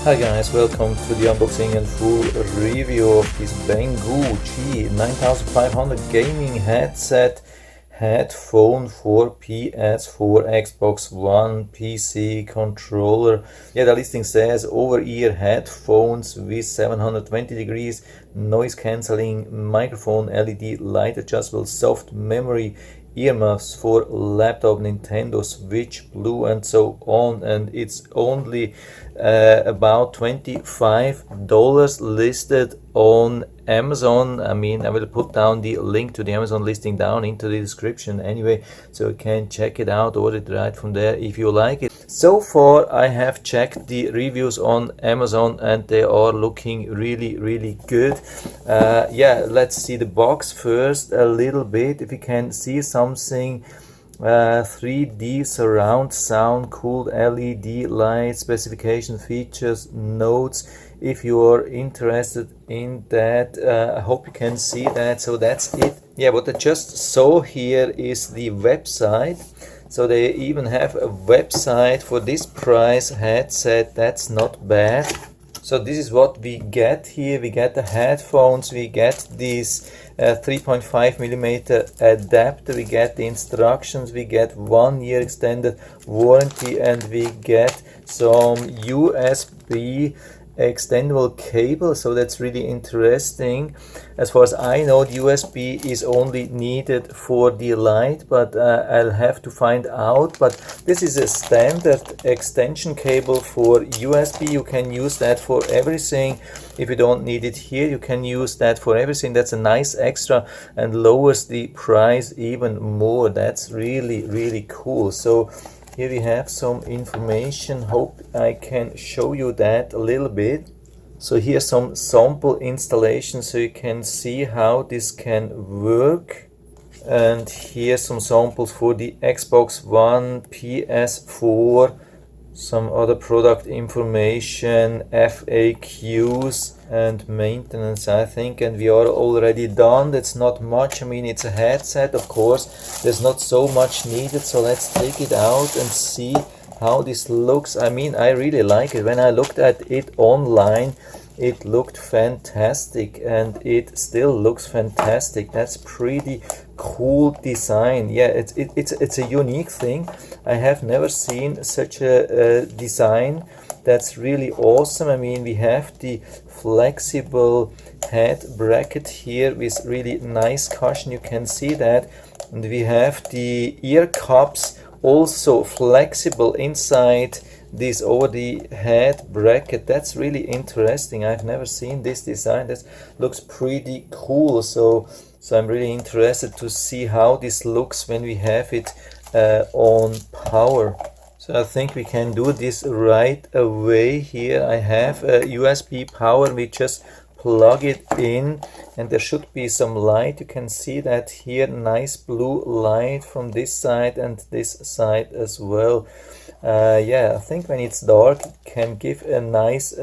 Hi guys, welcome to the unboxing and full review of this Banggood G9500 gaming headphone for PS4, Xbox One, PC controller. Yeah, the listing says over-ear headphones with 720 degrees noise cancelling microphone, LED light adjustable, soft memory, earmuffs for laptop, Nintendo Switch, Blue, and so on. And it's only about $25 listed on Amazon. I mean, I will put down the link to the Amazon listing down into the description anyway, so you can check it out, order it right from there if you like it. So far I have checked the reviews on Amazon and they are looking really good. Yeah, let's see the box first a little bit. If you can see something, 3D surround sound, cool LED light, specification, features, notes. If you are interested in that, I hope you can see that. So that's it. Yeah, what I just saw here is the website. So they even have a website for this price headset. That's not bad. So this is what we get here. We get the headphones, we get this 3.5mm adapter, we get the instructions, we get 1 year extended warranty, and we get some USB extendable cable. So that's really interesting. As far as I know, the USB is only needed for the light, but I'll have to find out. But this is a standard extension cable for USB. You can use that for everything. If you don't need it here, you can use that for everything. That's a nice extra and lowers the price even more. That's really cool. So here we have some information. Hope I can show you that a little bit. So here's some sample installation so you can see how this can work. And here's some samples for the Xbox One, PS4, some other product information, FAQs and maintenance, I think, and we are already done. That's not much. I mean, it's a headset, of course, there's not so much needed. So let's take it out and see how this looks. I mean, I really like it. When I looked at it online, it looked fantastic, and it still looks fantastic. That's pretty cool design. Yeah, it's a unique thing. I have never seen such a design. That's really awesome. I mean, we have the flexible head bracket here with really nice cushion. You can see that. And we have the ear cups also flexible inside this over the head bracket. That's really interesting. I've never seen this design. That looks pretty cool. So I'm really interested to see how this looks when we have it on power. So I think we can do this right away. Here I have a USB power. We just plug it in and there should be some light. You can see that here, nice blue light from this side and this side as well. Yeah, I think when it's dark it can give a nice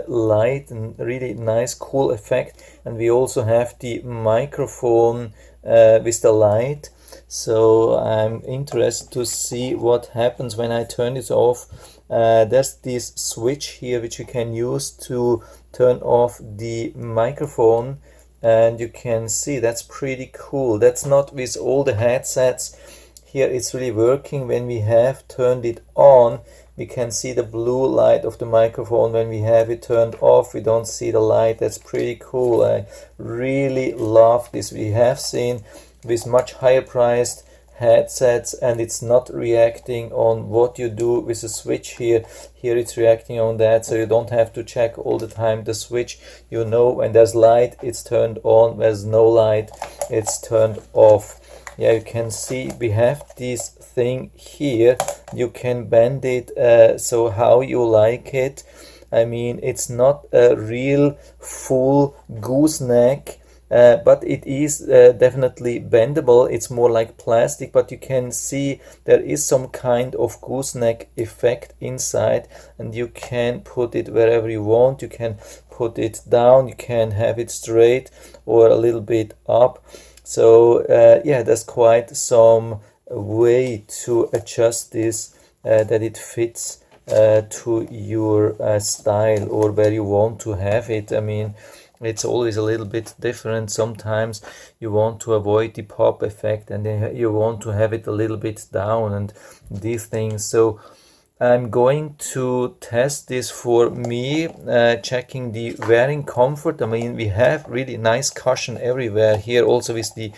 light and really nice cool effect. And we also have the microphone with the light. So I'm interested to see what happens when I turn this off. There's this switch here which you can use to turn off the microphone, and you can see that's pretty cool. That's not with all the headsets. Here it's really working. When we have turned it on, we can see the blue light of the microphone. When we have it turned off, we don't see the light. That's pretty cool. I really love this. We have seen with much higher priced headsets and it's not reacting on what you do with the switch. Here it's reacting on that, so you don't have to check all the time the switch. You know, when there's light it's turned on, when there's no light it's turned off. Yeah, you can see we have this thing here. You can bend it so how you like it. I mean, it's not a real full gooseneck, but it is definitely bendable. It's more like plastic, but you can see there is some kind of gooseneck effect inside, and you can put it wherever you want. You can put it down, you can have it straight or a little bit up. So yeah, there's quite some way to adjust this that it fits to your style or where you want to have it. I mean, it's always a little bit different. Sometimes you want to avoid the pop effect and then you want to have it a little bit down and these things. So I'm going to test this for me, checking the wearing comfort. I mean, we have really nice cushion everywhere here, also with the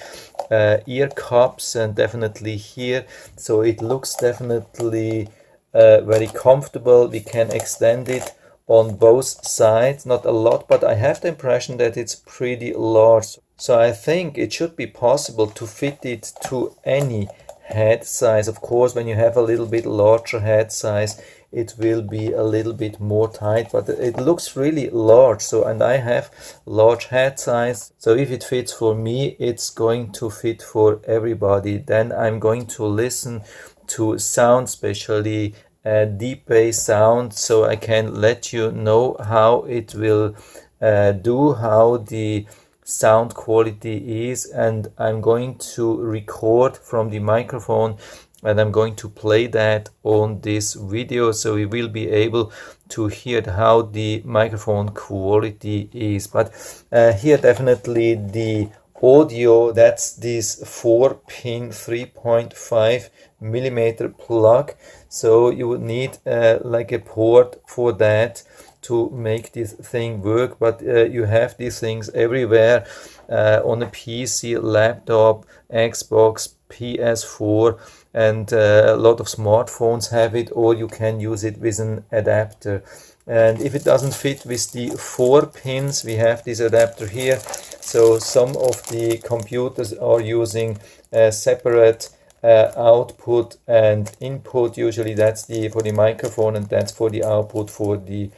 ear cups and definitely here. So it looks definitely very comfortable. We can extend it on both sides, not a lot, but I have the impression that it's pretty large. So I think it should be possible to fit it to any head size. Of course, when you have a little bit larger head size, it will be a little bit more tight, but it looks really large. So, and I have large head size, so if it fits for me, it's going to fit for everybody. Then I'm going to listen to sound, especially deep bass sound, so I can let you know how it will do, how the sound quality is, and I'm going to record from the microphone and I'm going to play that on this video, so we will be able to hear how the microphone quality is. But here definitely the audio, that's this 4-pin 3.5 millimeter plug, so you would need like a port for that to make this thing work. But you have these things everywhere on a PC, laptop, Xbox, PS4, and a lot of smartphones have it, or you can use it with an adapter. And if it doesn't fit with the 4 pins, we have this adapter here. So some of the computers are using a separate output and input. Usually that's for the microphone and that's for the output for the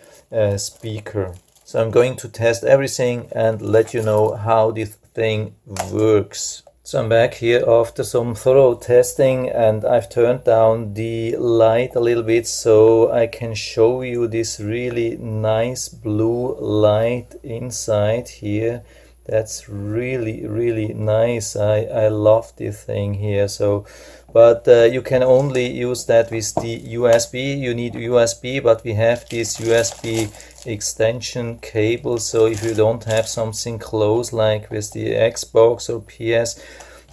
speaker. So I'm going to test everything and let you know how this thing works. So I'm back here after some thorough testing and I've turned down the light a little bit so I can show you this really nice blue light inside here. That's really nice. I love this thing here. So, but you can only use that with the USB. You need USB, but we have this USB extension cable. So if you don't have something close like with the Xbox or PS,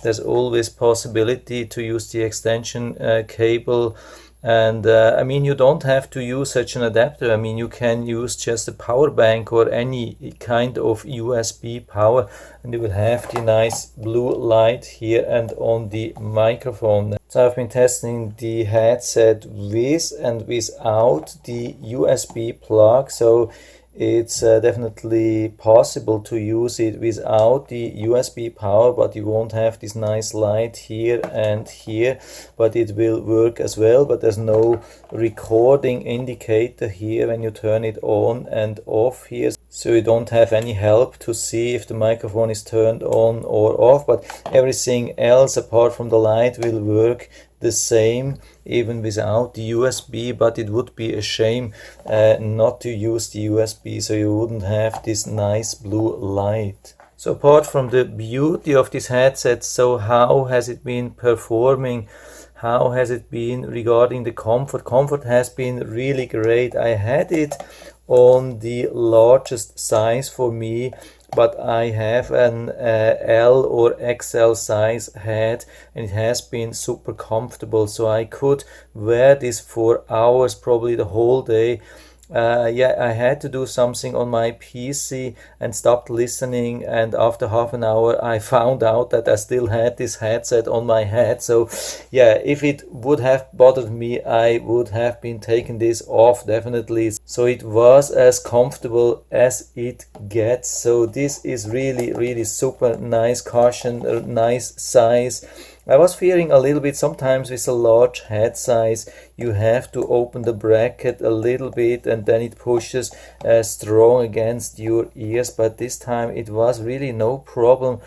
there's always possibility to use the extension cable. And I mean, you don't have to use such an adapter. I mean, you can use just a power bank or any kind of USB power and you will have the nice blue light here and on the microphone. So I've been testing the headset with and without the USB plug. So it's definitely possible to use it without the USB power, but you won't have this nice light here and here, but it will work as well. But there's no recording indicator here when you turn it on and off here, so you don't have any help to see if the microphone is turned on or off. But everything else apart from the light will work the same even without the USB, but it would be a shame not to use the USB, so you wouldn't have this nice blue light. So apart from the beauty of this headset, so how has it been performing? How has it been regarding the comfort? Comfort has been really great. I had it on the largest size for me, but I have an L or XL size head and it has been super comfortable, so I could wear this for hours, probably the whole day. Yeah, I had to do something on my PC and stopped listening, and after half an hour I found out that I still had this headset on my head. So yeah, if it would have bothered me, I would have been taking this off definitely. So it was as comfortable as it gets. So this is really super nice cushion, nice size. I was fearing a little bit sometimes with a large head size you have to open the bracket a little bit and then it pushes strong against your ears, but this time it was really no problem.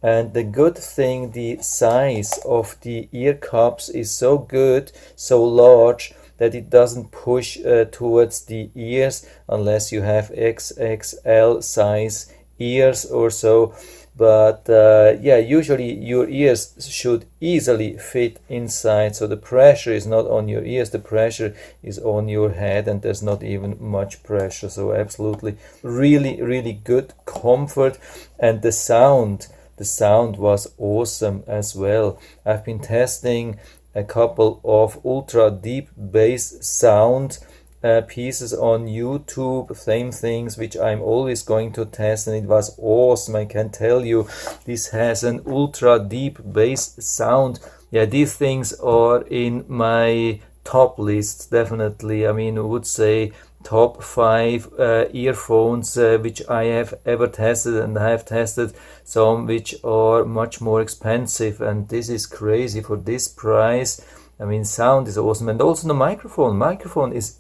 And the good thing, the size of the ear cups is so good, so large, that it doesn't push towards the ears unless you have XXL size ears or so. but yeah, usually your ears should easily fit inside, so the pressure is not on your ears, the pressure is on your head, and there's not even much pressure. So absolutely really good comfort. And the sound was awesome as well. I've been testing a couple of ultra deep bass sound pieces on YouTube, same things which I'm always going to test, and it was awesome. I can tell you, this has an ultra deep bass sound. Yeah, these things are in my top list, definitely. I mean, I would say top 5 earphones which I have ever tested, and I have tested some which are much more expensive, and this is crazy for this price. I mean, sound is awesome, and also the microphone is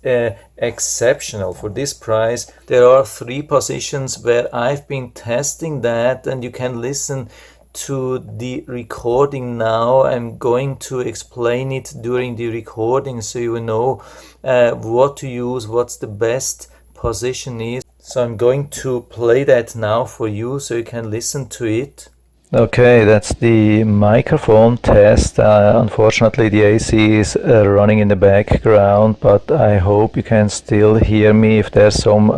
exceptional for this price. There are 3 positions where I've been testing that, and you can listen to the recording now. I'm going to explain it during the recording so you know what to use, what's the best position is. So I'm going to play that now for you so you can listen to it. Okay, that's the microphone test. Unfortunately, the AC is running in the background, but I hope you can still hear me. If there's some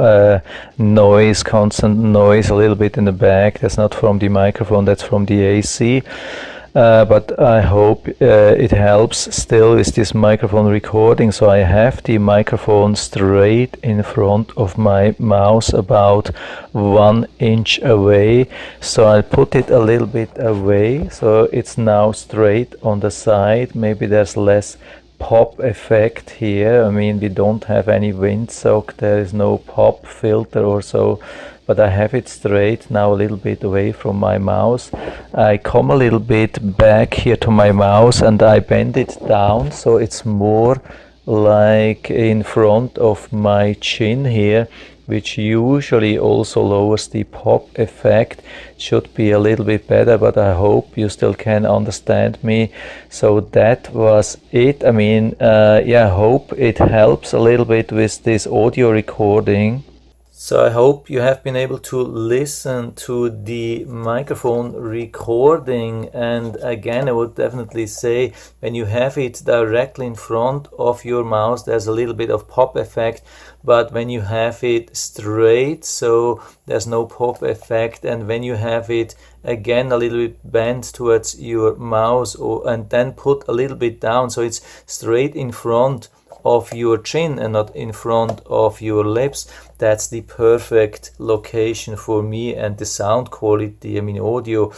noise, constant noise a little bit in the back, that's not from the microphone, that's from the AC. But I hope it helps still with this microphone recording. So I have the microphone straight in front of my mouth, about 1 inch away. So I'll put it a little bit away, so it's now straight on the side. Maybe there's less pop effect here. I mean, we don't have any windsock, there is no pop filter or so, but I have it straight now, a little bit away from my mouth. I come a little bit back here to my mouth and I bend it down so it's more like in front of my chin here, which usually also lowers the pop effect. Should be a little bit better, but I hope you still can understand me. So that was it. I mean, yeah, hope it helps a little bit with this audio recording. So I hope you have been able to listen to the microphone recording, and again I would definitely say, when you have it directly in front of your mouth, there's a little bit of pop effect, but when you have it straight, so there's no pop effect, and when you have it again a little bit bent towards your mouth and then put a little bit down, so it's straight in front of your chin and not in front of your lips, that's the perfect location for me. And the sound quality, I mean audio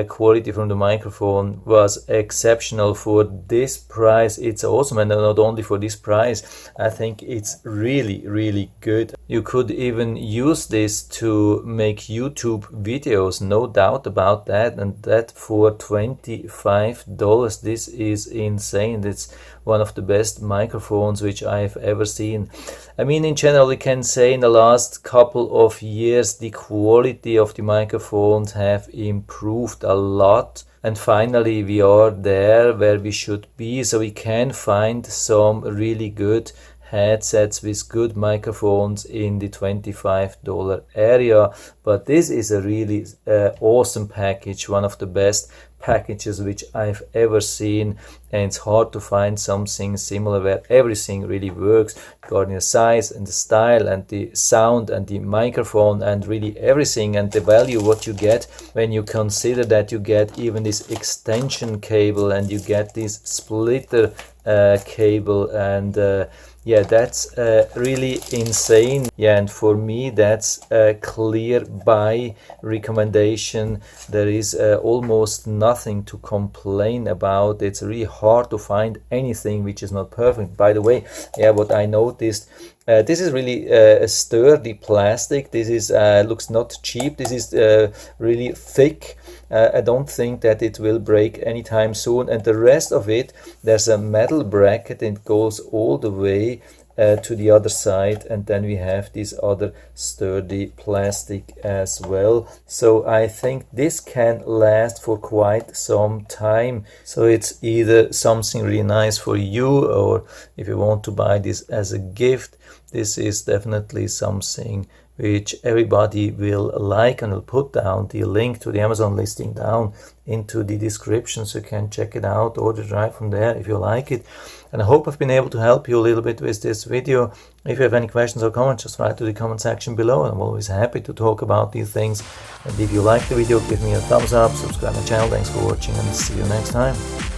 quality from the microphone was exceptional for this price. It's awesome, and not only for this price, I think it's really good. You could even use this to make YouTube videos, no doubt about that, and that for $25. This is insane. It's one of the best microphones which I've ever seen. I mean, in general, we can say in the last couple of years the quality of the microphones have improved a lot, and finally we are there where we should be, so we can find some really good headsets with good microphones in the $25 area. But this is a really awesome package, one of the best packages which I've ever seen, and it's hard to find something similar where everything really works regarding the size and the style and the sound and the microphone and really everything, and the value what you get when you consider that you get even this extension cable and you get this splitter cable, and yeah, that's really insane. Yeah, and for me that's a clear buy recommendation. There is almost nothing to complain about. It's really hard to find anything which is not perfect. By the way, yeah, what I noticed, this is really a sturdy plastic. This is looks not cheap. This is really thick. I don't think that it will break anytime soon. And the rest of it, there's a metal bracket and it goes all the way to the other side, and then we have this other sturdy plastic as well. So I think this can last for quite some time. So it's either something really nice for you, or if you want to buy this as a gift, this is definitely something which everybody will like, and I'll put down the link to the Amazon listing down into the description, so you can check it out, order right from there if you like it. And I hope I've been able to help you a little bit with this video. If you have any questions or comments, just write to the comment section below, and I'm always happy to talk about these things. And if you like the video, give me a thumbs up, subscribe my channel. Thanks for watching, and see you next time.